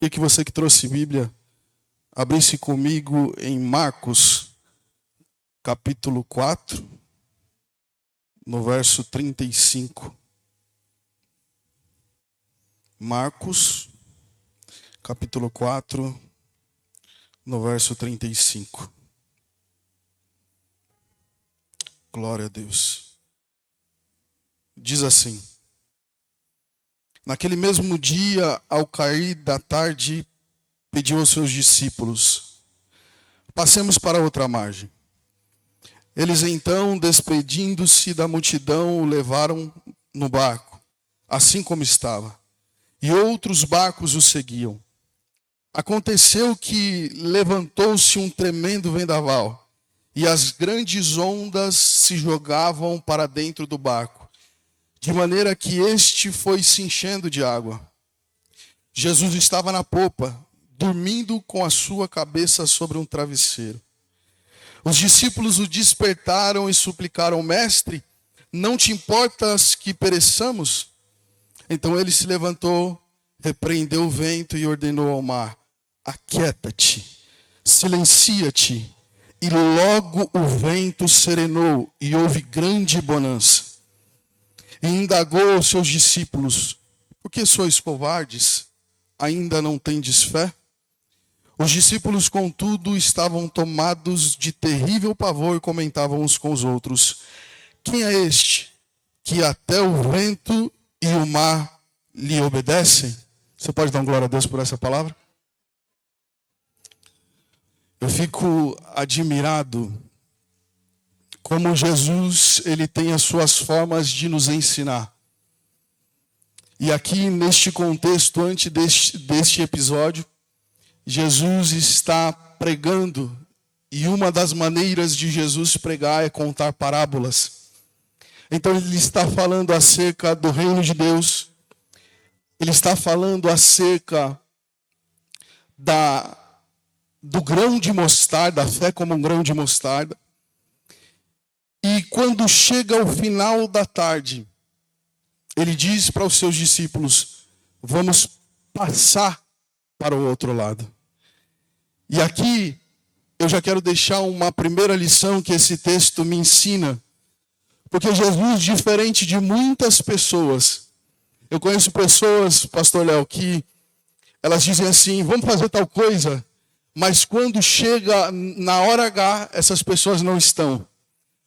Queria que você que trouxe Bíblia, abrisse comigo em Marcos, capítulo 4, no verso 35. Marcos, capítulo 4, no verso 35. Glória a Deus. Diz assim: naquele mesmo dia, ao cair da tarde, pediu aos seus discípulos: passemos para outra margem. Eles então, despedindo-se da multidão, o levaram no barco, assim como estava, e outros barcos o seguiam. Aconteceu que levantou-se um tremendo vendaval, e as grandes ondas se jogavam para dentro do barco, de maneira que este foi se enchendo de água. Jesus estava na popa, dormindo com a sua cabeça sobre um travesseiro. Os discípulos o despertaram e suplicaram: Mestre, não te importas que pereçamos? Então ele se levantou, repreendeu o vento e ordenou ao mar: aquieta-te, silencia-te. E logo o vento serenou e houve grande bonança. E indagou aos seus discípulos: por que sois covardes? Ainda não tendes fé? Os discípulos, contudo, estavam tomados de terrível pavor e comentavam uns com os outros: quem é este que até o vento e o mar lhe obedecem? Você pode dar glória a Deus por essa palavra? Eu fico admirado como Jesus, ele tem as suas formas de nos ensinar. E aqui, neste contexto, antes deste episódio, Jesus está pregando, e uma das maneiras de Jesus pregar é contar parábolas. Então ele está falando acerca do reino de Deus, ele está falando acerca do grão de mostarda, da fé como um grão de mostarda. E quando chega ao final da tarde, ele diz para os seus discípulos: vamos passar para o outro lado. E aqui eu já quero deixar uma primeira lição que esse texto me ensina. Porque Jesus, diferente de muitas pessoas, eu conheço pessoas, pastor Léo, que elas dizem assim: vamos fazer tal coisa, mas quando chega na hora H, essas pessoas não estão.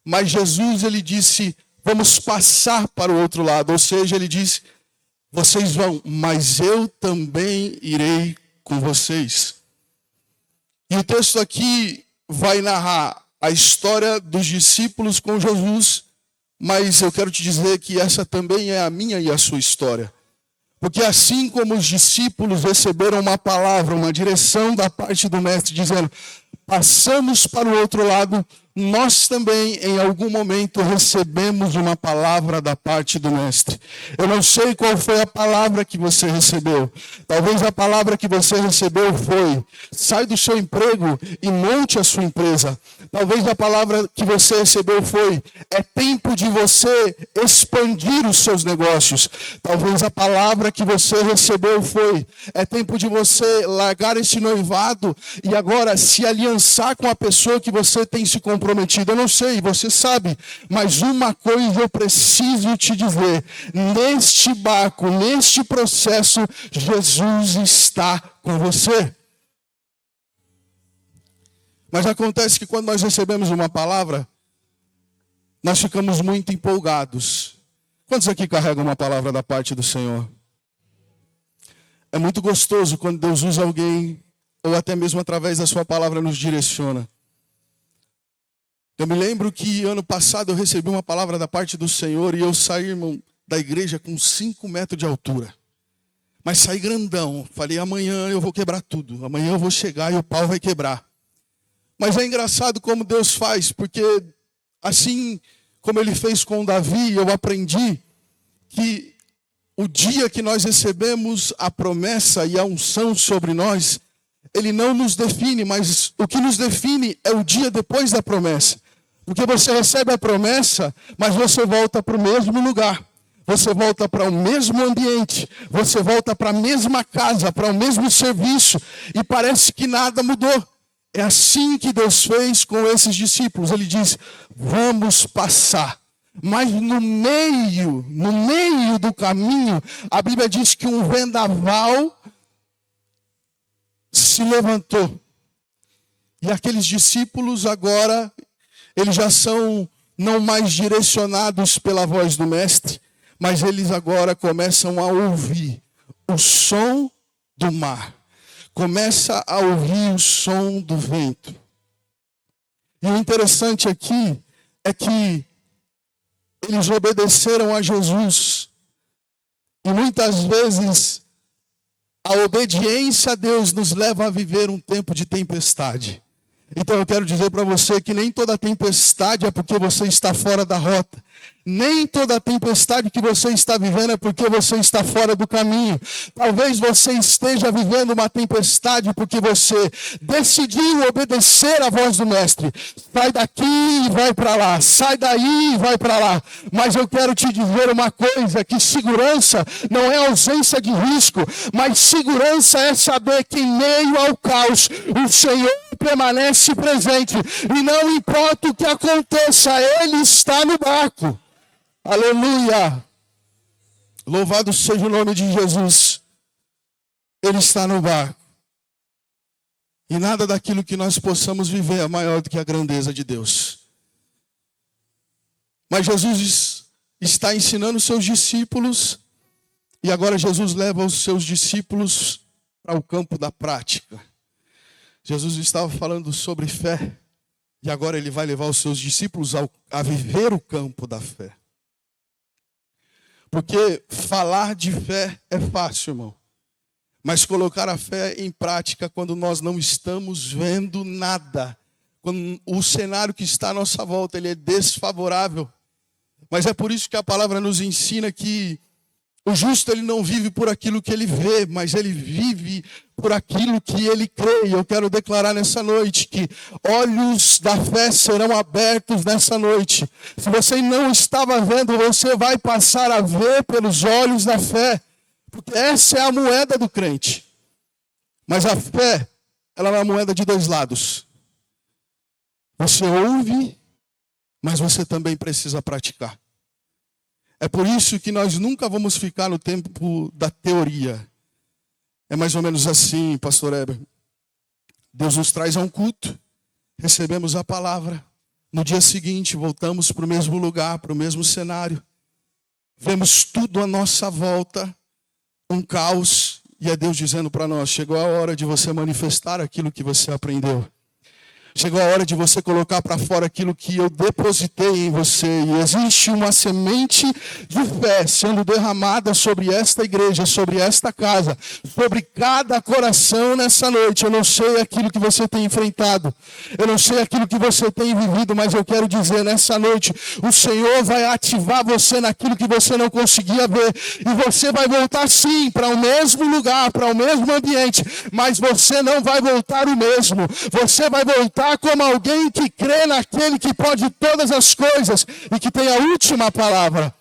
Mas Jesus, ele disse: vamos passar para o outro lado. Ou seja, ele disse: vocês vão, mas eu também irei com vocês. E o texto aqui vai narrar a história dos discípulos com Jesus, mas eu quero te dizer que essa também é a minha e a sua história. Porque assim como os discípulos receberam uma palavra, uma direção da parte do mestre, dizendo: passamos para o outro lado, nós também, em algum momento, recebemos uma palavra da parte do mestre. Eu não sei qual foi a palavra que você recebeu. Talvez a palavra que você recebeu foi: sai do seu emprego e monte a sua empresa. Talvez a palavra que você recebeu foi: é tempo de você expandir os seus negócios. Talvez a palavra que você recebeu foi: é tempo de você largar esse noivado e agora se aliançar com a pessoa que você tem se comprometido. Eu não sei, você sabe, mas uma coisa eu preciso te dizer: neste barco, neste processo, Jesus está com você. Mas acontece que quando nós recebemos uma palavra, nós ficamos muito empolgados. Quantos aqui carregam uma palavra da parte do Senhor? É muito gostoso quando Deus usa alguém, ou até mesmo através da sua palavra nos direciona. Eu me lembro que ano passado eu recebi uma palavra da parte do Senhor e eu saí, irmão, da igreja com 5 metros de altura. Mas saí grandão. Falei: amanhã eu vou quebrar tudo. Amanhã eu vou chegar e o pau vai quebrar. Mas é engraçado como Deus faz, porque assim como Ele fez com Davi, eu aprendi que o dia que nós recebemos a promessa e a unção sobre nós, Ele não nos define, mas o que nos define é o dia depois da promessa. Porque você recebe a promessa, mas você volta para o mesmo lugar. você volta para o mesmo ambiente, você volta para a mesma casa, para o mesmo serviço, e parece que nada mudou. É assim que Deus fez com esses discípulos. Ele diz: vamos passar. Mas no meio do caminho, a Bíblia diz que um vendaval se levantou. E aqueles discípulos agora, eles já são não mais direcionados pela voz do mestre, mas eles agora começam a ouvir o som do mar. Começa a ouvir o som do vento. E o interessante aqui é que eles obedeceram a Jesus. E muitas vezes a obediência a Deus nos leva a viver um tempo de tempestade. Então eu quero dizer para você que nem toda tempestade é porque você está fora da rota. Nem toda tempestade que você está vivendo é porque você está fora do caminho. Talvez você esteja vivendo uma tempestade porque você decidiu obedecer à voz do mestre. Sai daqui e vai para lá. Sai daí e vai para lá. Mas eu quero te dizer uma coisa, que segurança não é ausência de risco, mas segurança é saber que em meio ao caos o Senhor permanece presente. E não importa o que aconteça, Ele está no barco. Aleluia! Louvado seja o nome de Jesus. Ele está no barco. E nada daquilo que nós possamos viver é maior do que a grandeza de Deus. Mas Jesus está ensinando os seus discípulos. E agora Jesus leva os seus discípulos para o campo da prática. Jesus estava falando sobre fé. E agora ele vai levar os seus discípulos a viver o campo da fé. Porque falar de fé é fácil, irmão. Mas colocar a fé em prática quando nós não estamos vendo nada. Quando o cenário que está à nossa volta ele é desfavorável. Mas é por isso que a palavra nos ensina que o justo ele não vive por aquilo que ele vê, mas ele vive por aquilo que ele crê. E eu quero declarar nessa noite que olhos da fé serão abertos nessa noite. Se você não estava vendo, você vai passar a ver pelos olhos da fé. Porque essa é a moeda do crente. Mas a fé, ela é uma moeda de dois lados. Você ouve, mas você também precisa praticar. É por isso que nós nunca vamos ficar no tempo da teoria. É mais ou menos assim, pastor Heber. Deus nos traz a um culto, recebemos a palavra. No dia seguinte, voltamos para o mesmo lugar, para o mesmo cenário. Vemos tudo à nossa volta, um caos. E é Deus dizendo para nós, chegou a hora de você manifestar aquilo que você aprendeu. Chegou a hora de você colocar para fora aquilo que eu depositei em você. E existe uma semente de fé sendo derramada sobre esta igreja, sobre esta casa, sobre cada coração nessa noite. Eu não sei aquilo que você tem enfrentado. Eu não sei aquilo que você tem vivido, mas eu quero dizer nessa noite, o Senhor vai ativar você naquilo que você não conseguia ver. E você vai voltar sim para o mesmo lugar, para o mesmo ambiente. Mas você não vai voltar o mesmo. Você vai voltar como alguém que crê naquele que pode todas as coisas e que tem a última palavra.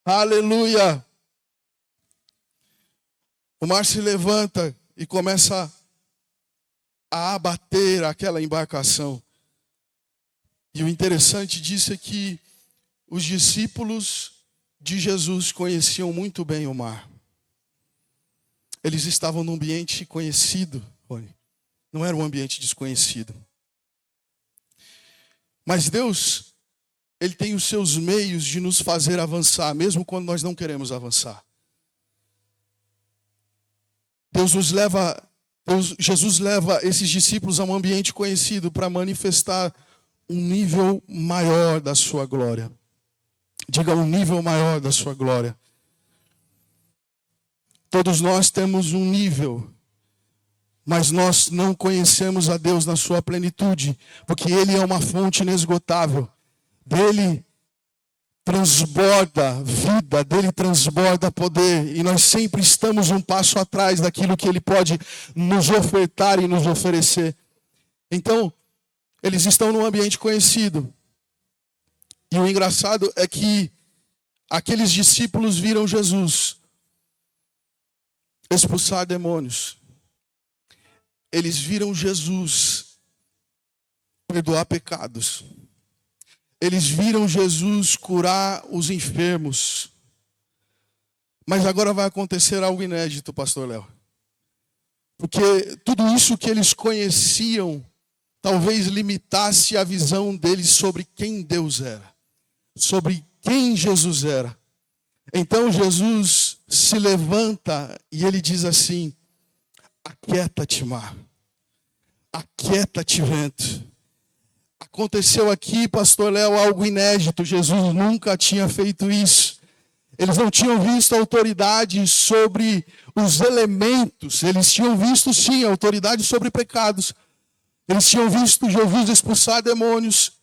Aleluia. O mar se levanta e começa a abater aquela embarcação. E o interessante disso é que os discípulos de Jesus conheciam muito bem o mar. Eles estavam num ambiente conhecido, Rony. Não era um ambiente desconhecido. Mas Deus, Ele tem os seus meios de nos fazer avançar, mesmo quando nós não queremos avançar. Jesus leva esses discípulos a um ambiente conhecido para manifestar um nível maior da sua glória. Diga, um nível maior da sua glória. Todos nós temos um nível, mas nós não conhecemos a Deus na sua plenitude, porque Ele é uma fonte inesgotável. Dele transborda vida, dele transborda poder, e nós sempre estamos um passo atrás daquilo que Ele pode nos ofertar e nos oferecer. Então, eles estão num ambiente conhecido. E o engraçado é que aqueles discípulos viram Jesus expulsar demônios. Eles viram Jesus perdoar pecados. Eles viram Jesus curar os enfermos. Mas agora vai acontecer algo inédito, pastor Léo. Porque tudo isso que eles conheciam talvez limitasse a visão deles sobre quem Deus era, sobre quem Jesus era. Então Jesus se levanta e ele diz assim: aquieta-te, mar, aquieta-te, vento. Aconteceu aqui, pastor Léo, algo inédito. Jesus nunca tinha feito isso. Eles não tinham visto autoridade sobre os elementos. Eles tinham visto, sim, autoridade sobre pecados. Eles tinham visto Jesus expulsar demônios.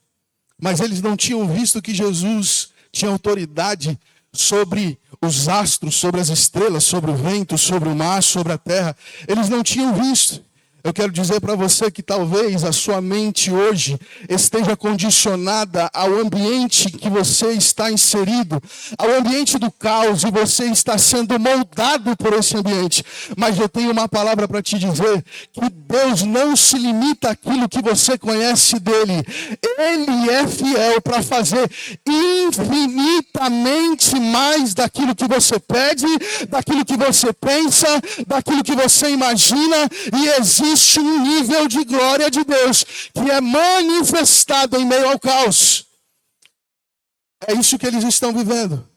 Mas eles não tinham visto que Jesus tinha autoridade sobre os astros, sobre as estrelas, sobre o vento, sobre o mar, sobre a terra. Eles não tinham visto. Eu quero dizer para você que talvez a sua mente hoje esteja condicionada ao ambiente que você está inserido, ao ambiente do caos, e você está sendo moldado por esse ambiente. Mas eu tenho uma palavra para te dizer, que Deus não se limita àquilo que você conhece dele. Ele é fiel para fazer infinitamente mais daquilo que você pede, daquilo que você pensa, daquilo que você imagina, e existe um nível de glória de Deus que é manifestado em meio ao caos. É isso que eles estão vivendo.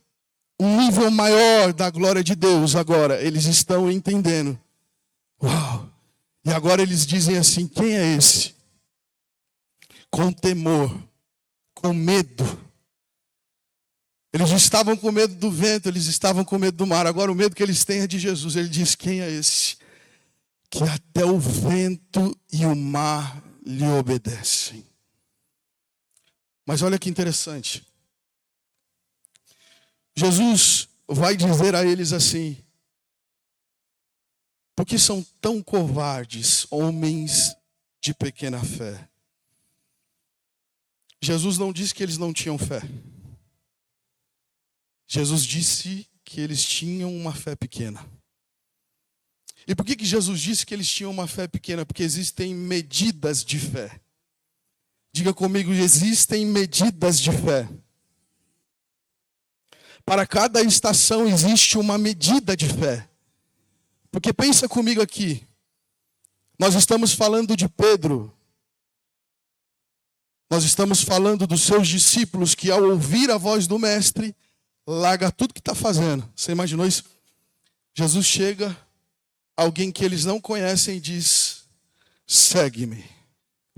Um nível maior da glória de Deus agora. Eles estão entendendo. Uau! E agora eles dizem assim: quem é esse? Com temor, com medo. Eles estavam com medo do vento, eles estavam com medo do mar. Agora o medo que eles têm é de Jesus. Ele diz: quem é esse? Que até o vento e o mar lhe obedecem. Mas olha que interessante. Jesus vai dizer a eles assim: por que são tão covardes, homens de pequena fé? Jesus não disse que eles não tinham fé. Jesus disse que eles tinham uma fé pequena. E por que Jesus disse que eles tinham uma fé pequena? Porque existem medidas de fé. Diga comigo: existem medidas de fé. Para cada estação existe uma medida de fé. Porque pensa comigo aqui. Nós estamos falando de Pedro. Nós estamos falando dos seus discípulos que, ao ouvir a voz do mestre, larga tudo que está fazendo. Você imaginou isso? Jesus chega, alguém que eles não conhecem, e diz: segue-me,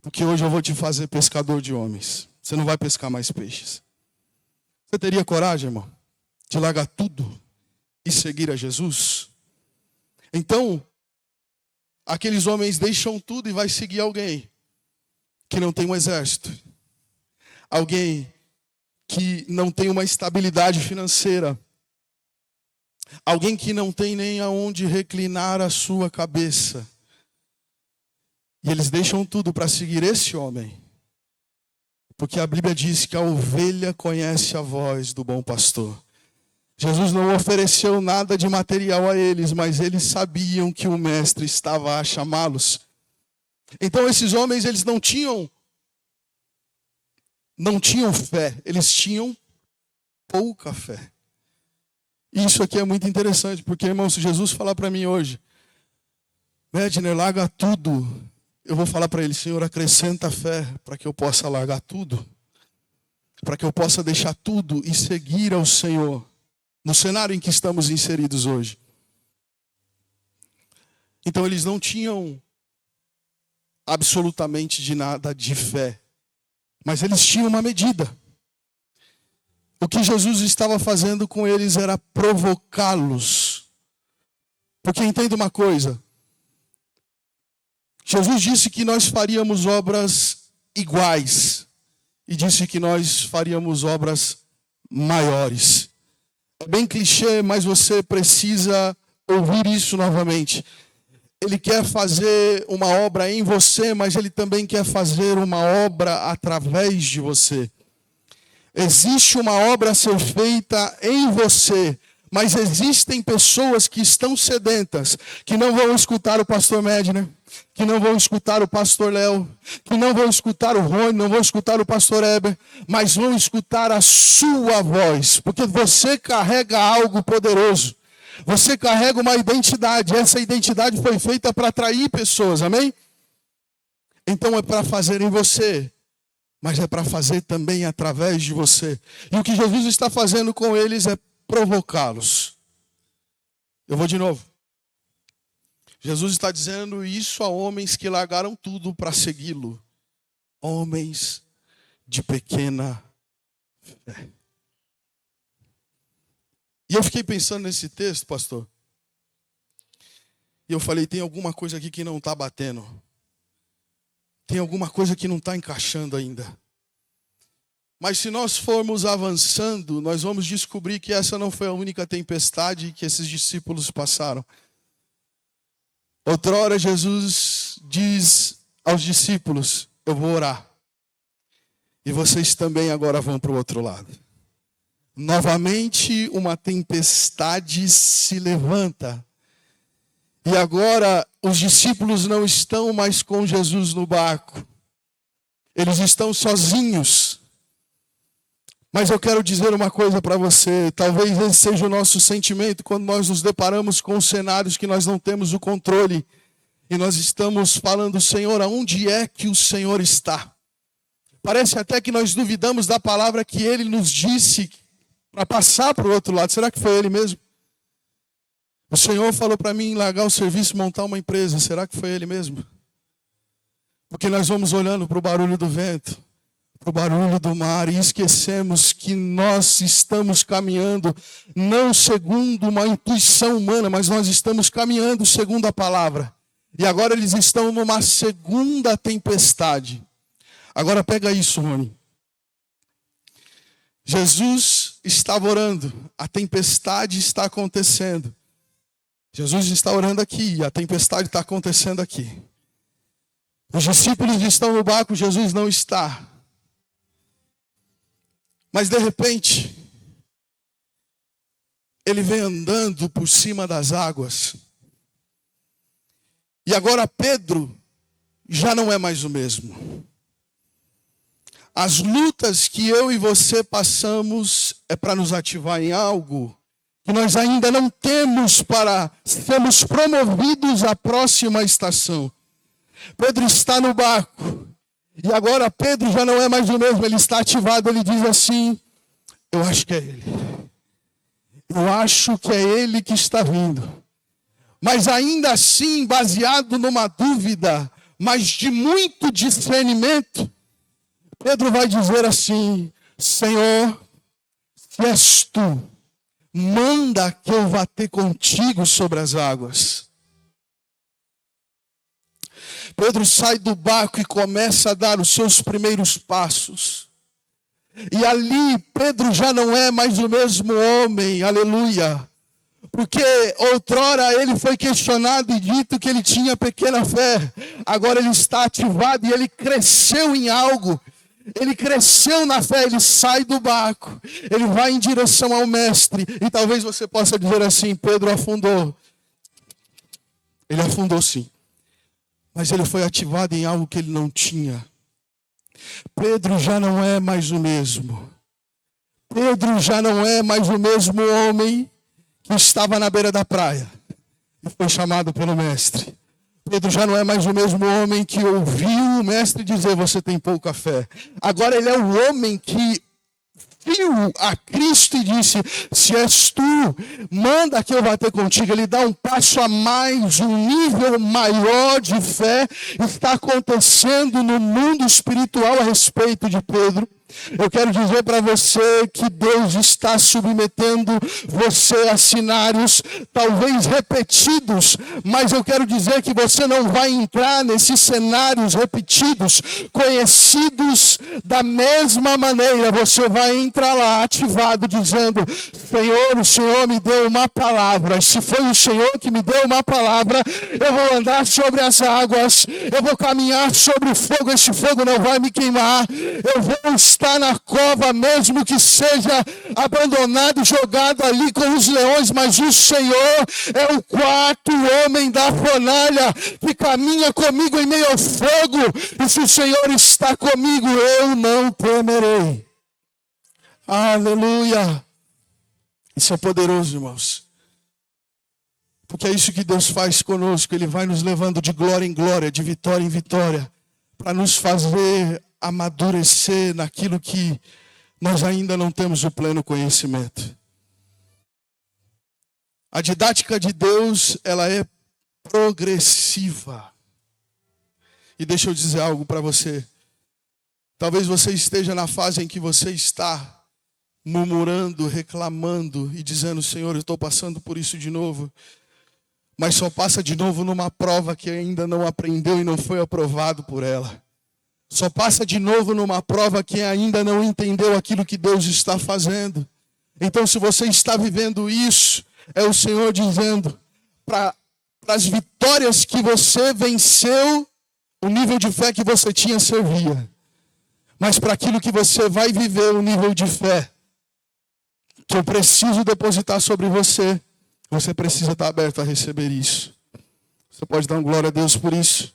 porque hoje eu vou te fazer pescador de homens. Você não vai pescar mais peixes. Você teria coragem, irmão, de largar tudo e seguir a Jesus? Então, aqueles homens deixam tudo e vai seguir alguém que não tem um exército, alguém que não tem uma estabilidade financeira, alguém que não tem nem aonde reclinar a sua cabeça. E eles deixam tudo para seguir esse homem. Porque a Bíblia diz que a ovelha conhece a voz do bom pastor. Jesus não ofereceu nada de material a eles, mas eles sabiam que o mestre estava a chamá-los. Então esses homens, eles não tinham fé, eles tinham pouca fé. Isso aqui é muito interessante, porque, irmão, se Jesus falar para mim hoje: Medner, larga tudo, eu vou falar para ele: Senhor, acrescenta fé para que eu possa largar tudo, para que eu possa deixar tudo e seguir ao Senhor, no cenário em que estamos inseridos hoje. Então eles não tinham absolutamente de nada de fé, mas eles tinham uma medida. O que Jesus estava fazendo com eles era provocá-los. Porque entenda uma coisa: Jesus disse que nós faríamos obras iguais, e disse que nós faríamos obras maiores. É bem clichê, mas você precisa ouvir isso novamente. Ele quer fazer uma obra em você, mas ele também quer fazer uma obra através de você. Existe uma obra a ser feita em você, mas existem pessoas que estão sedentas, que não vão escutar o pastor Medner, que não vão escutar o pastor Léo, que não vão escutar o Rony, não vão escutar o pastor Heber, mas vão escutar a sua voz, porque você carrega algo poderoso. Você carrega uma identidade, essa identidade foi feita para atrair pessoas, amém? Então é para fazer em você, mas é para fazer também através de você. E o que Jesus está fazendo com eles é provocá-los. Eu vou de novo. Jesus está dizendo isso a homens que largaram tudo para segui-lo. Homens de pequena fé. E eu fiquei pensando nesse texto, pastor. E eu falei, tem alguma coisa aqui que não está batendo. Tem alguma coisa que não está encaixando ainda. Mas se nós formos avançando, nós vamos descobrir que essa não foi a única tempestade que esses discípulos passaram. Outrora Jesus diz aos discípulos, eu vou orar. E vocês também agora vão para o outro lado. Novamente uma tempestade se levanta. E agora os discípulos não estão mais com Jesus no barco. Eles estão sozinhos. Mas eu quero dizer uma coisa para você. Talvez esse seja o nosso sentimento quando nós nos deparamos com cenários que nós não temos o controle. E nós estamos falando, Senhor, aonde é que o Senhor está? Parece até que nós duvidamos da palavra que Ele nos disse para passar para o outro lado. Será que foi Ele mesmo? O Senhor falou para mim largar o serviço e montar uma empresa. Será que foi Ele mesmo? Porque nós vamos olhando para o barulho do vento, para o barulho do mar, e esquecemos que nós estamos caminhando não segundo uma intuição humana, mas nós estamos caminhando segundo a palavra. E agora eles estão numa segunda tempestade. Agora pega isso, Rony. Jesus estava orando, a tempestade está acontecendo. Jesus está orando aqui, a tempestade está acontecendo aqui. Os discípulos estão no barco, Jesus não está. Mas de repente, ele vem andando por cima das águas. E agora Pedro já não é mais o mesmo. As lutas que eu e você passamos é para nos ativar em algo que nós ainda não temos para sermos promovidos à próxima estação. Pedro está no barco. E agora Pedro já não é mais o mesmo. Ele está ativado, ele diz assim, eu acho que é ele. Eu acho que é ele que está vindo. Mas ainda assim, baseado numa dúvida, mas de muito discernimento, Pedro vai dizer assim, Senhor, se és tu, manda que eu vá ter contigo sobre as águas. Pedro sai do barco e começa a dar os seus primeiros passos. E ali Pedro já não é mais o mesmo homem, aleluia. Porque outrora ele foi questionado e dito que ele tinha pequena fé. Agora ele está ativado e ele cresceu em algo. Ele cresceu na fé, ele sai do barco. Ele vai em direção ao mestre. E talvez você possa dizer assim, Pedro afundou. Ele afundou sim. Mas ele foi ativado em algo que ele não tinha. Pedro já não é mais o mesmo. Pedro já não é mais o mesmo homem que estava na beira da praia e foi chamado pelo mestre. Pedro já não é mais o mesmo homem que ouviu o mestre dizer, você tem pouca fé. Agora ele é o homem que viu a Cristo e disse, se és tu, manda que eu vá ter contigo. Ele dá um passo a mais, um nível maior de fé está acontecendo no mundo espiritual a respeito de Pedro. Eu quero dizer para você que Deus está submetendo você a cenários talvez repetidos, mas eu quero dizer que você não vai entrar nesses cenários repetidos, conhecidos da mesma maneira. Você vai entrar lá ativado dizendo, Senhor, o Senhor me deu uma palavra. Se foi o Senhor que me deu uma palavra, eu vou andar sobre as águas, eu vou caminhar sobre o fogo, esse fogo não vai me queimar, eu vou estar está na cova, mesmo que seja abandonado, jogado ali com os leões, mas o Senhor é o quarto homem da fornalha, que caminha comigo em meio ao fogo, e se o Senhor está comigo, eu não temerei. Aleluia! Isso é poderoso, irmãos. Porque é isso que Deus faz conosco. Ele vai nos levando de glória em glória, de vitória em vitória, para nos fazer amadurecer naquilo que nós ainda não temos o pleno conhecimento. A didática de Deus, ela é progressiva. E deixa eu dizer algo para você. Talvez você esteja na fase em que você está murmurando, reclamando e dizendo: Senhor, eu estou passando por isso de novo. Mas só passa de novo numa prova que ainda não aprendeu e não foi aprovado por ela. Só passa de novo numa prova que ainda não entendeu aquilo que Deus está fazendo. Então, se você está vivendo isso, é o Senhor dizendo: para as vitórias que você venceu, o nível de fé que você tinha servia. Mas para aquilo que você vai viver, o nível de fé que eu preciso depositar sobre você, você precisa estar aberto a receber isso. Você pode dar uma glória a Deus por isso?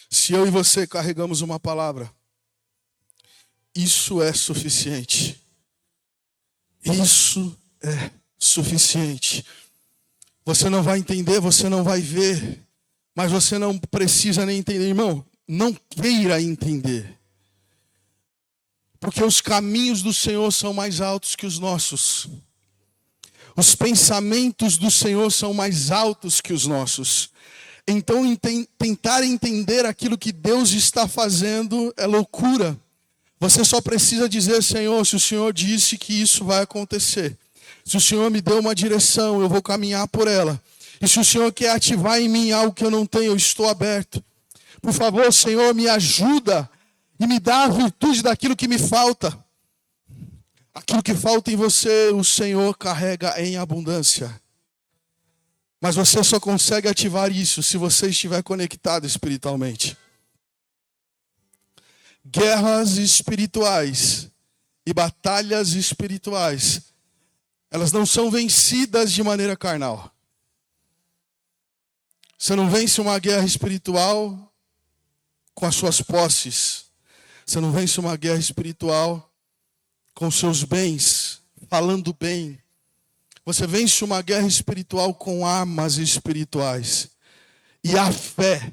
Se eu e você carregamos uma palavra, isso é suficiente. Isso é suficiente. Você não vai entender, você não vai ver, mas você não precisa nem entender, irmão. Não queira entender. Porque os caminhos do Senhor são mais altos que os nossos. Os pensamentos do Senhor são mais altos que os nossos. Então, tentar entender aquilo que Deus está fazendo é loucura. Você só precisa dizer: Senhor, se o Senhor disse que isso vai acontecer, se o Senhor me deu uma direção, eu vou caminhar por ela. E se o Senhor quer ativar em mim algo que eu não tenho, eu estou aberto. Por favor, Senhor, me ajuda e me dá a virtude daquilo que me falta. Aquilo que falta em você, o Senhor carrega em abundância. Mas você só consegue ativar isso se você estiver conectado espiritualmente. Guerras espirituais e batalhas espirituais, elas não são vencidas de maneira carnal. Você não vence uma guerra espiritual com as suas posses. Você não vence uma guerra espiritual com os seus bens, falando bem. Você vence uma guerra espiritual com armas espirituais. E a fé,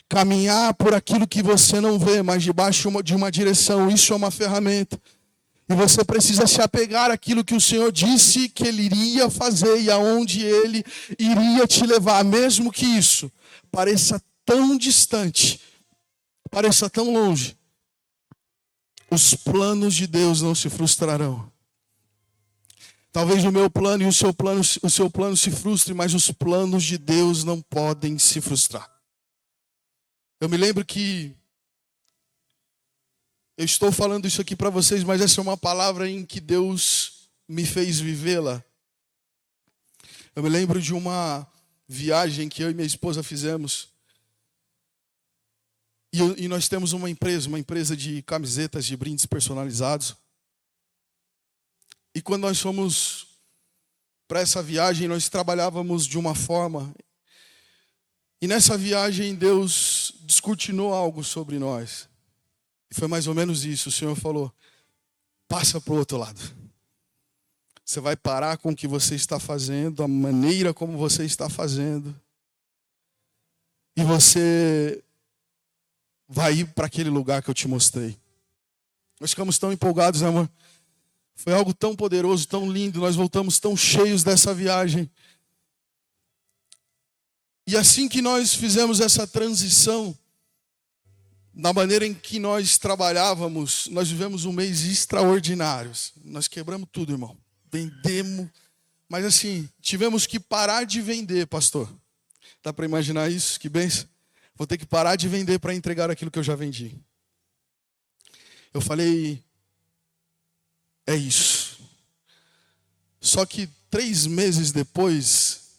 caminhar por aquilo que você não vê, mas debaixo de uma direção, isso é uma ferramenta. E você precisa se apegar àquilo que o Senhor disse que Ele iria fazer e aonde Ele iria te levar, mesmo que isso pareça tão distante, pareça tão longe. Os planos de Deus não se frustrarão. Talvez o meu plano e o seu plano se frustre, mas os planos de Deus não podem se frustrar. Eu me lembro que eu estou falando isso aqui para vocês, mas essa é uma palavra em que Deus me fez vivê-la. Eu me lembro de uma viagem que eu e minha esposa fizemos. E nós temos uma empresa de camisetas, de brindes personalizados. E quando nós fomos para essa viagem, nós trabalhávamos de uma forma. E nessa viagem Deus descortinou algo sobre nós. E foi mais ou menos isso. O Senhor falou: passa para o outro lado. Você vai parar com o que você está fazendo, a maneira como você está fazendo. E você vai ir para aquele lugar que eu te mostrei. Nós ficamos tão empolgados, né, amor? Foi algo tão poderoso, tão lindo. Nós voltamos tão cheios dessa viagem. E assim que nós fizemos essa transição, na maneira em que nós trabalhávamos, nós vivemos um mês extraordinário. Nós quebramos tudo, irmão. Vendemos. Mas assim, tivemos que parar de vender, pastor. Dá para imaginar isso? Que bênção. Vou ter que parar de vender para entregar aquilo que eu já vendi. Eu falei: é isso. Só que 3 meses depois,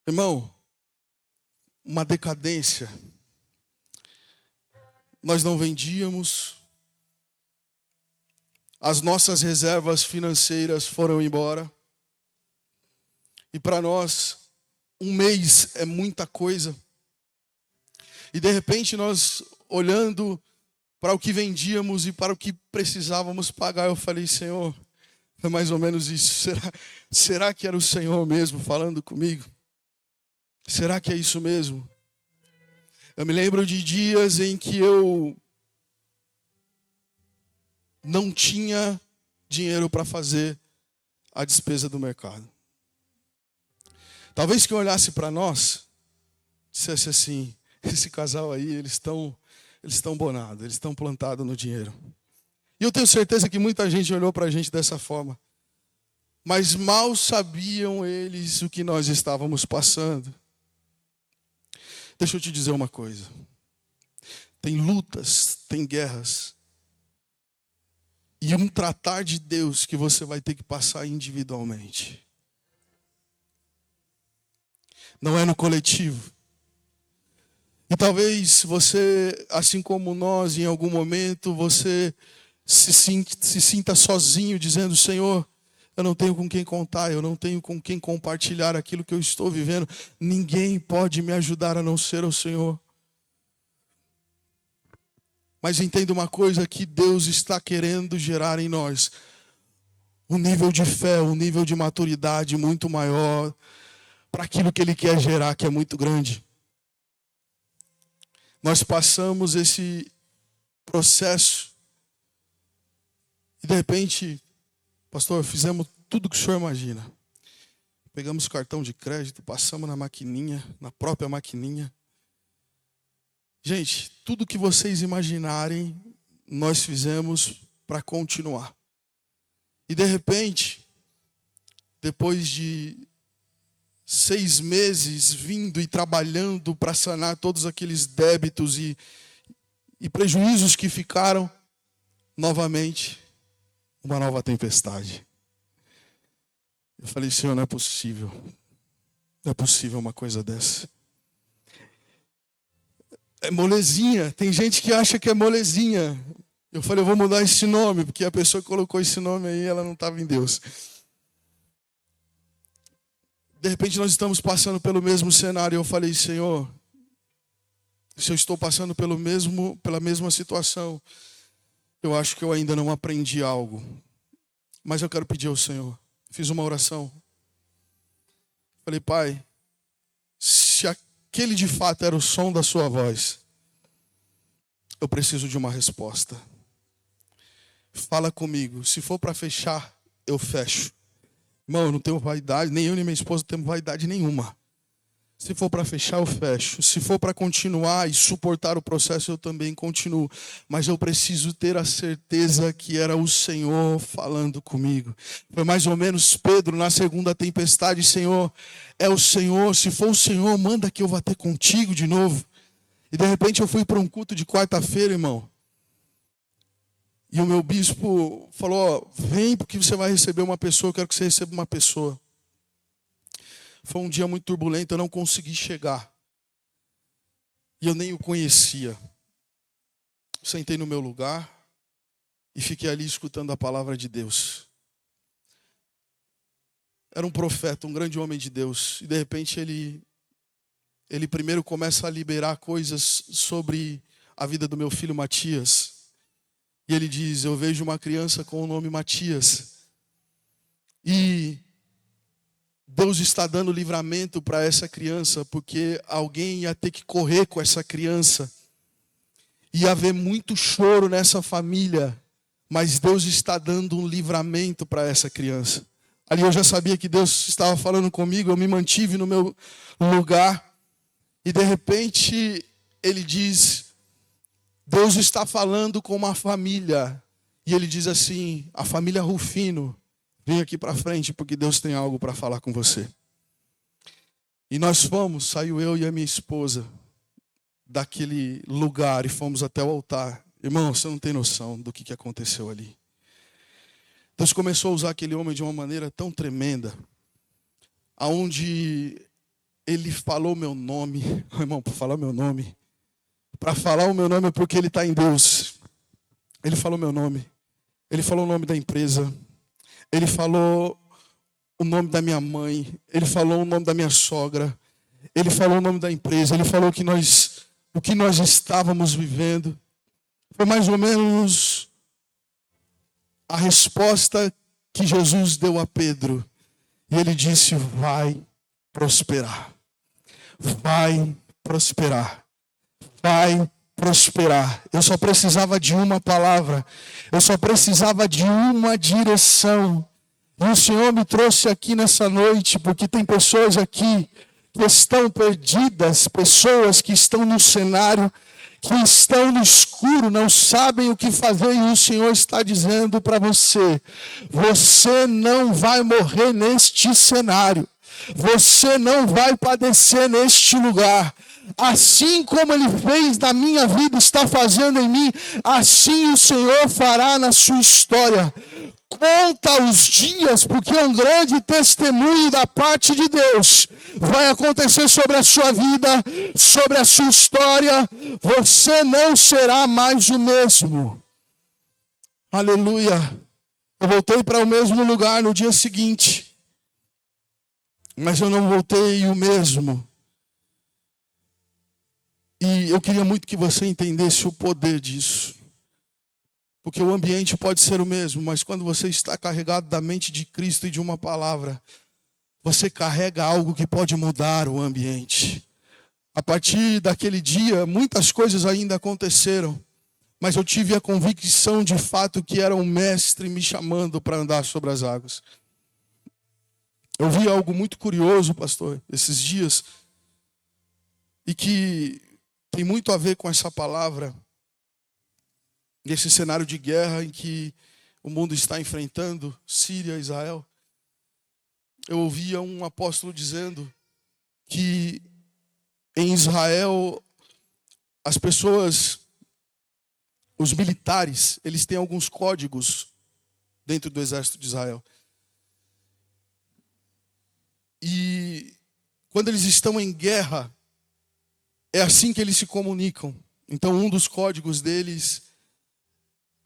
Irmão, uma decadência. Nós não vendíamos, as nossas reservas financeiras foram embora. E para nós, um mês é muita coisa. E de repente nós, olhando para o que vendíamos e para o que precisávamos pagar, eu falei, Senhor, é mais ou menos isso. Será que era o Senhor mesmo falando comigo? Será que é isso mesmo? Eu me lembro de dias em que eu não tinha dinheiro para fazer a despesa do mercado. Talvez quem olhasse para nós, dissesse assim, esse casal aí, eles estão bonados, eles estão plantados no dinheiro. E eu tenho certeza que muita gente olhou para a gente dessa forma. Mas mal sabiam eles o que nós estávamos passando. Deixa eu te dizer uma coisa. Tem lutas, tem guerras. E um tratar de Deus que você vai ter que passar individualmente. Não é no coletivo. E talvez você, assim como nós, em algum momento, você se sinta sozinho, dizendo, Senhor, eu não tenho com quem contar, eu não tenho com quem compartilhar aquilo que eu estou vivendo. Ninguém pode me ajudar a não ser o Senhor. Mas entenda uma coisa, que Deus está querendo gerar em nós um nível de fé, um nível de maturidade muito maior para aquilo que Ele quer gerar, que é muito grande. Nós passamos esse processo e de repente, pastor, fizemos tudo o que o senhor imagina. Pegamos cartão de crédito, passamos na maquininha, na própria maquininha. Gente, tudo que vocês imaginarem, nós fizemos para continuar. E de repente, depois de 6 meses vindo e trabalhando para sanar todos aqueles débitos e prejuízos que ficaram, novamente, uma nova tempestade. Eu falei, Senhor, não é possível. Não é possível uma coisa dessa. É molezinha. Tem gente que acha que é molezinha. Eu falei, eu vou mudar esse nome, porque a pessoa que colocou esse nome aí, ela não estava em Deus. De repente nós estamos passando pelo mesmo cenário. Eu falei, Senhor, se eu estou passando pela mesma situação, eu acho que eu ainda não aprendi algo. Mas eu quero pedir ao Senhor. Fiz uma oração. Falei, Pai, se aquele de fato era o som da sua voz, eu preciso de uma resposta. Fala comigo. Se for para fechar, eu fecho. Irmão, eu não tenho vaidade, nem eu nem minha esposa temos vaidade nenhuma. Se for para fechar, eu fecho. Se for para continuar e suportar o processo, eu também continuo. Mas eu preciso ter a certeza que era o Senhor falando comigo. Foi mais ou menos Pedro na segunda tempestade. Senhor, é o Senhor. Se for o Senhor, manda que eu vá ter contigo de novo. E de repente eu fui para um culto de quarta-feira, irmão. E o meu bispo falou, vem porque você vai receber uma pessoa, eu quero que você receba uma pessoa. Foi um dia muito turbulento, eu não consegui chegar. E eu nem o conhecia. Sentei no meu lugar e fiquei ali escutando a palavra de Deus. Era um profeta, um grande homem de Deus. E de repente ele primeiro começa a liberar coisas sobre a vida do meu filho Matias. E ele diz, eu vejo uma criança com o nome Matias. E Deus está dando livramento para essa criança, porque alguém ia ter que correr com essa criança. Ia haver muito choro nessa família, mas Deus está dando um livramento para essa criança. Ali eu já sabia que Deus estava falando comigo, eu me mantive no meu lugar. E de repente ele diz, Deus está falando com uma família. E ele diz assim, a família Rufino, vem aqui para frente porque Deus tem algo para falar com você. E nós saiu eu e a minha esposa daquele lugar e fomos até o altar. Irmão, você não tem noção do que aconteceu ali. Deus começou a usar aquele homem de uma maneira tão tremenda, aonde ele falou meu nome. Oh, irmão, para falar meu nome. Para falar o meu nome é porque ele está em Deus. Ele falou meu nome. Ele falou o nome da empresa. Ele falou o nome da minha mãe. Ele falou o nome da minha sogra. Ele falou o nome da empresa. Ele falou o que nós estávamos vivendo. Foi mais ou menos a resposta que Jesus deu a Pedro. E ele disse: vai prosperar. Vai prosperar. Vai prosperar. Eu só precisava de uma palavra. Eu só precisava de uma direção. E o Senhor me trouxe aqui nessa noite, porque tem pessoas aqui que estão perdidas, pessoas que estão no cenário, que estão no escuro, não sabem o que fazer, e o Senhor está dizendo para você: você não vai morrer neste cenário, você não vai padecer neste lugar. Assim como Ele fez na minha vida, está fazendo em mim, assim o Senhor fará na sua história. Conta os dias, porque um grande testemunho da parte de Deus vai acontecer sobre a sua vida, sobre a sua história. Você não será mais o mesmo. Aleluia. Eu voltei para o mesmo lugar no dia seguinte, mas eu não voltei o mesmo. E eu queria muito que você entendesse o poder disso. Porque o ambiente pode ser o mesmo, mas quando você está carregado da mente de Cristo e de uma palavra, você carrega algo que pode mudar o ambiente. A partir daquele dia, muitas coisas ainda aconteceram, mas eu tive a convicção de fato que era um mestre me chamando para andar sobre as águas. Eu vi algo muito curioso, pastor, esses dias, e que tem muito a ver com essa palavra. Nesse cenário de guerra em que o mundo está enfrentando, Síria, Israel, eu ouvia um apóstolo dizendo que em Israel as pessoas, os militares, eles têm alguns códigos dentro do exército de Israel. E quando eles estão em guerra, é assim que eles se comunicam. Então um dos códigos deles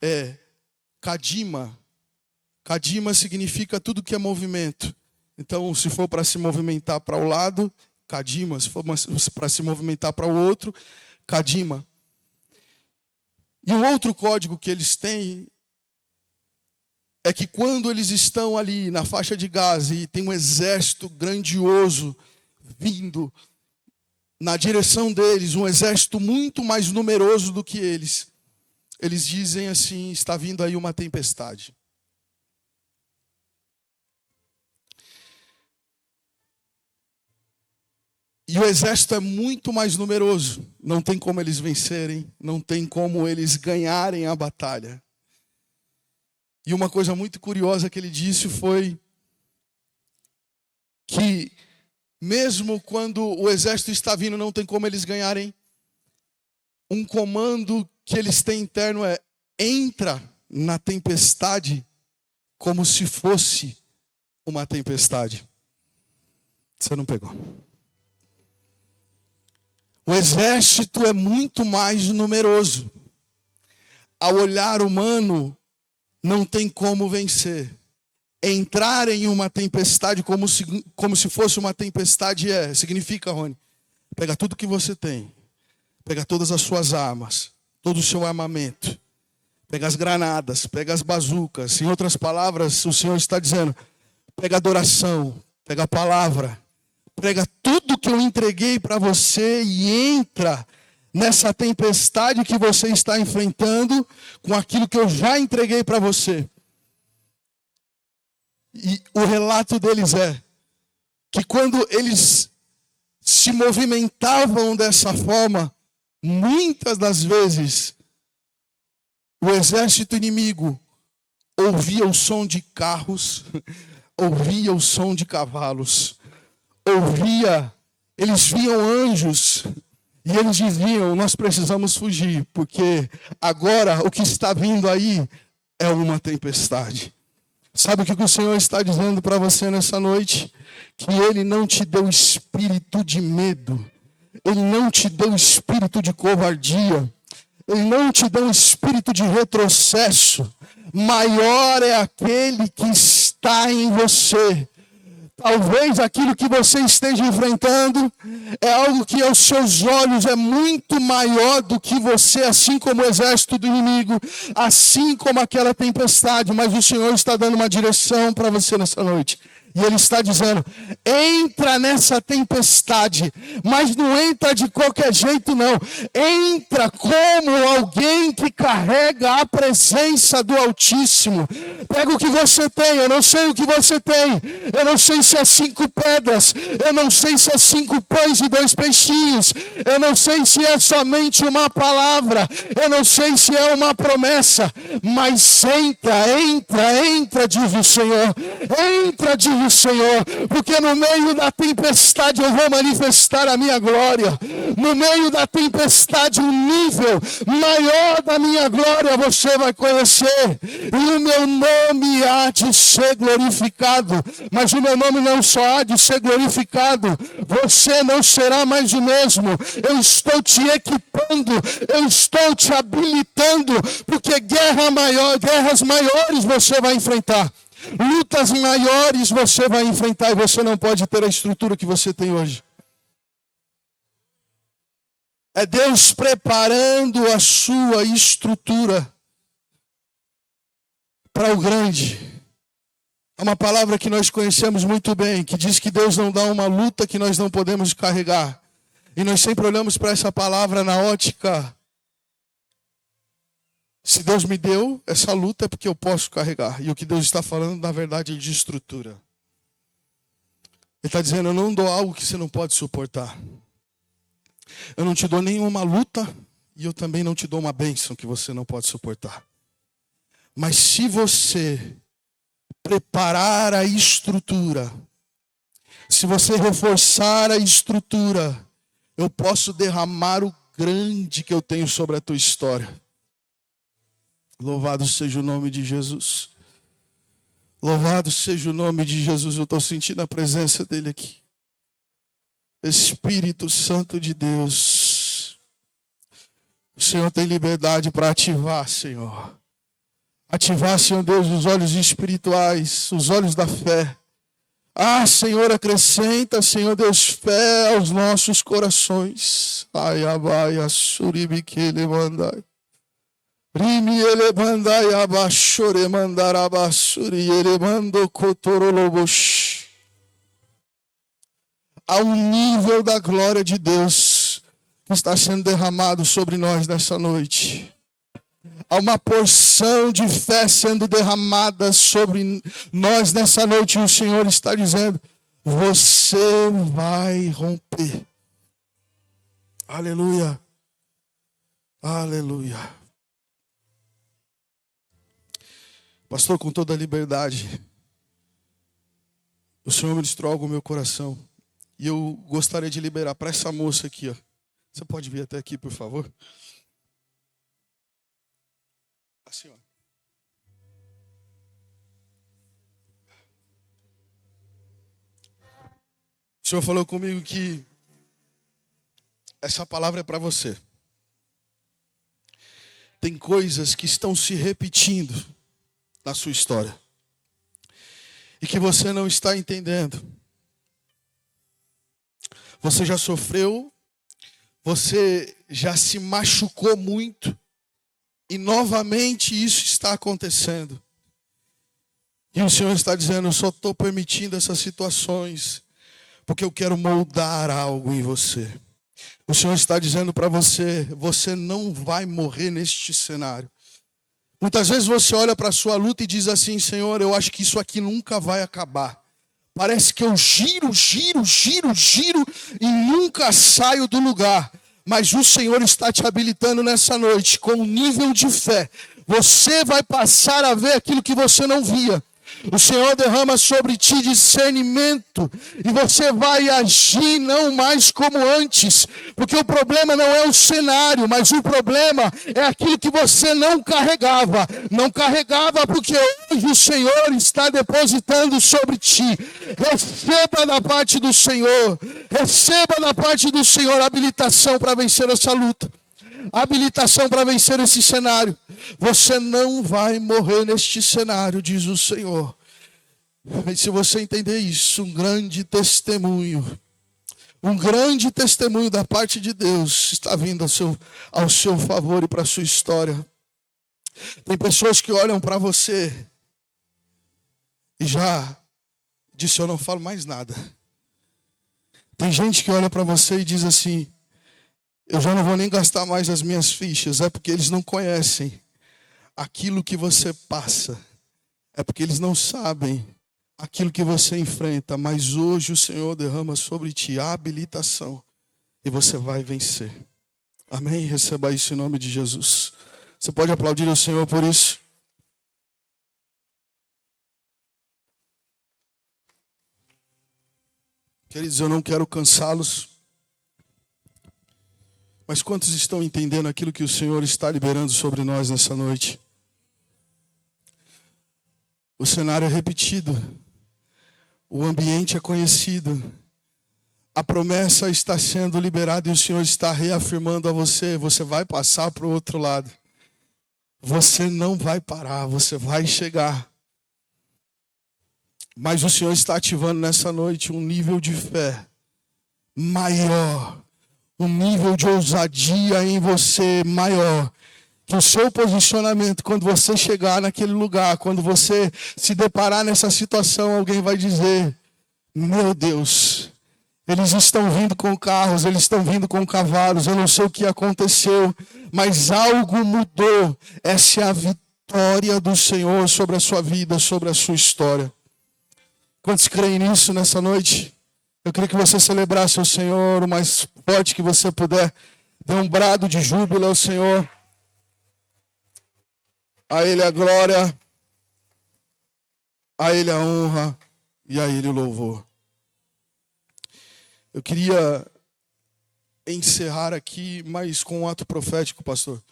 é Kadima. Kadima significa tudo que é movimento. Então, se for para se movimentar para o lado, Kadima. Se for para se movimentar para o outro, Kadima. E um outro código que eles têm é que quando eles estão ali na faixa de Gaza e tem um exército grandioso vindo na direção deles, um exército muito mais numeroso do que eles dizem assim: está vindo aí uma tempestade. E o exército é muito mais numeroso. Não tem como eles vencerem, não tem como eles ganharem a batalha. E uma coisa muito curiosa que ele disse foi que mesmo quando o exército está vindo, não tem como eles ganharem. Um comando que eles têm interno é: entra na tempestade como se fosse uma tempestade. Você não pegou. O exército é muito mais numeroso. Ao olhar humano, não tem como vencer. Entrar em uma tempestade como se fosse uma tempestade significa, Rony, pega tudo que você tem. Pega todas as suas armas, todo o seu armamento. Pega as granadas, pega as bazucas. Em outras palavras, o Senhor está dizendo: pega a adoração, pega a palavra. Pega tudo que eu entreguei para você e entra nessa tempestade que você está enfrentando com aquilo que eu já entreguei para você. E o relato deles é que quando eles se movimentavam dessa forma, muitas das vezes o exército inimigo ouvia o som de carros, ouvia o som de cavalos, eles viam anjos e eles diziam: nós precisamos fugir, porque agora o que está vindo aí é uma tempestade. Sabe o que o Senhor está dizendo para você nessa noite? Que Ele não te deu espírito de medo. Ele não te deu espírito de covardia. Ele não te deu espírito de retrocesso. Maior é aquele que está em você. Talvez aquilo que você esteja enfrentando é algo que aos seus olhos é muito maior do que você, assim como o exército do inimigo, assim como aquela tempestade, mas o Senhor está dando uma direção para você nessa noite. E Ele está dizendo, entra nessa tempestade, mas não entra de qualquer jeito não. Entra como alguém que carrega a presença do Altíssimo. Pega o que você tem, eu não sei o que você tem. Eu não sei se é 5 pedras, eu não sei se é 5 pães e 2 peixinhos. Eu não sei se é somente uma palavra, eu não sei se é uma promessa. Mas entra, diz o Senhor. Entra, diz o Senhor, porque no meio da tempestade eu vou manifestar a minha glória. No meio da tempestade, um nível maior da minha glória você vai conhecer. E o meu nome há de ser glorificado. Mas o meu nome não só há de ser glorificado, você não será mais o mesmo. Eu estou te equipando, eu estou te habilitando, porque guerras maiores você vai enfrentar. Lutas maiores você vai enfrentar e você não pode ter a estrutura que você tem hoje. É Deus preparando a sua estrutura para o grande. É uma palavra que nós conhecemos muito bem, que diz que Deus não dá uma luta que nós não podemos carregar. E nós sempre olhamos para essa palavra na ótica. Se Deus me deu essa luta é porque eu posso carregar. E o que Deus está falando, na verdade, é de estrutura. Ele está dizendo, eu não dou algo que você não pode suportar. Eu não te dou nenhuma luta e eu também não te dou uma bênção que você não pode suportar. Mas se você preparar a estrutura, se você reforçar a estrutura, eu posso derramar o grande que eu tenho sobre a tua história. Louvado seja o nome de Jesus. Louvado seja o nome de Jesus. Eu estou sentindo a presença dele aqui. Espírito Santo de Deus. O Senhor tem liberdade para ativar, Senhor. Ativar, Senhor Deus, os olhos espirituais, os olhos da fé. Ah, Senhor, acrescenta, Senhor Deus, fé aos nossos corações. Ai, abai, assuribi que ele mandai. Rimi ele mandai abashore mandar abassuri ele mando cotorolobosh. Há um nível da glória de Deus que está sendo derramado sobre nós nessa noite. Há uma porção de fé sendo derramada sobre nós nessa noite. E o Senhor está dizendo, você vai romper. Aleluia. Aleluia. Pastor, com toda a liberdade, o Senhor ministrou algo no meu coração. E eu gostaria de liberar para essa moça aqui, ó. Você pode vir até aqui, por favor? Assim, ó. O Senhor falou comigo que essa palavra é para você. Tem coisas que estão se repetindo na sua história e que você não está entendendo. Você já sofreu, você já se machucou muito e novamente isso está acontecendo. E o Senhor está dizendo, eu só estou permitindo essas situações porque eu quero moldar algo em você. O Senhor está dizendo para você, você não vai morrer neste cenário. Muitas vezes você olha para a sua luta e diz assim, Senhor, eu acho que isso aqui nunca vai acabar. Parece que eu giro e nunca saio do lugar. Mas o Senhor está te habilitando nessa noite com um nível de fé. Você vai passar a ver aquilo que você não via. O Senhor derrama sobre ti discernimento e você vai agir não mais como antes, porque o problema não é o cenário, mas o problema é aquilo que você não carregava. Não carregava porque hoje o Senhor está depositando sobre ti. Receba da parte do Senhor, receba da parte do Senhor habilitação para vencer essa luta. Habilitação para vencer esse cenário. Você não vai morrer neste cenário, diz o Senhor. E se você entender isso, um grande testemunho da parte de Deus está vindo ao seu favor e para a sua história. Tem pessoas que olham para você e já disse: eu não falo mais nada. Tem gente que olha para você e diz assim: eu já não vou nem gastar mais as minhas fichas. É porque eles não conhecem aquilo que você passa. É porque eles não sabem aquilo que você enfrenta. Mas hoje o Senhor derrama sobre ti a habilitação. E você vai vencer. Amém? Receba isso em nome de Jesus. Você pode aplaudir o Senhor por isso? Queridos, eu não quero cansá-los. Mas quantos estão entendendo aquilo que o Senhor está liberando sobre nós nessa noite? O cenário é repetido. O ambiente é conhecido. A promessa está sendo liberada e o Senhor está reafirmando a você: você vai passar para o outro lado. Você não vai parar, você vai chegar. Mas o Senhor está ativando nessa noite um nível de fé maior. Um nível de ousadia em você maior. Que o seu posicionamento, quando você chegar naquele lugar, quando você se deparar nessa situação, alguém vai dizer: meu Deus, eles estão vindo com carros, eles estão vindo com cavalos, eu não sei o que aconteceu, mas algo mudou. Essa é a vitória do Senhor sobre a sua vida, sobre a sua história. Quantos creem nisso nessa noite? Eu queria que você celebrasse o Senhor o mais forte que você puder. Dê um brado de júbilo ao Senhor. A Ele a glória, a Ele a honra e a Ele o louvor. Eu queria encerrar aqui, mas com um ato profético, pastor.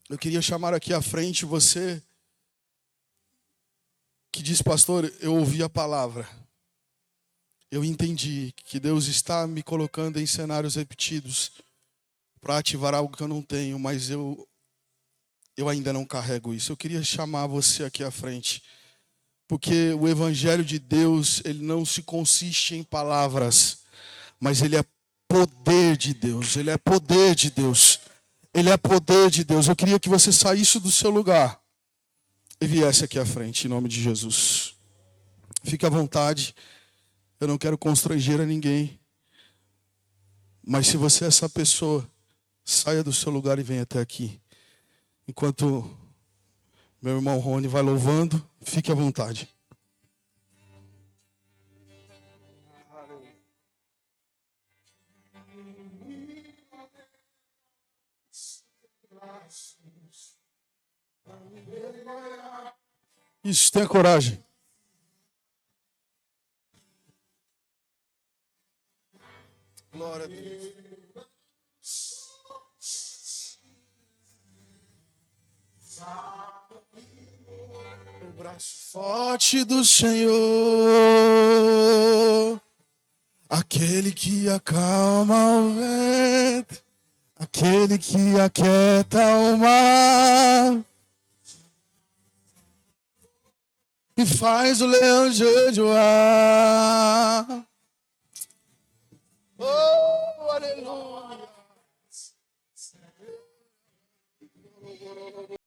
Eu queria chamar aqui à frente você que diz: pastor, eu ouvi a palavra. Eu entendi que Deus está me colocando em cenários repetidos para ativar algo que eu não tenho, mas eu ainda não carrego isso. Eu queria chamar você aqui à frente, porque o Evangelho de Deus, ele não se consiste em palavras, mas ele é poder de Deus. Ele é poder de Deus. Ele é poder de Deus. Eu queria que você saísse do seu lugar e viesse aqui à frente, em nome de Jesus. Fique à vontade. Eu não quero constranger a ninguém. Mas se você é essa pessoa, saia do seu lugar e venha até aqui. Enquanto meu irmão Rony vai louvando, fique à vontade. Isso, tenha coragem. Glória a Deus. O braço forte do Senhor, aquele que acalma o vento, aquele que aquieta o mar e faz o leão jejuar. Oh, aleluia.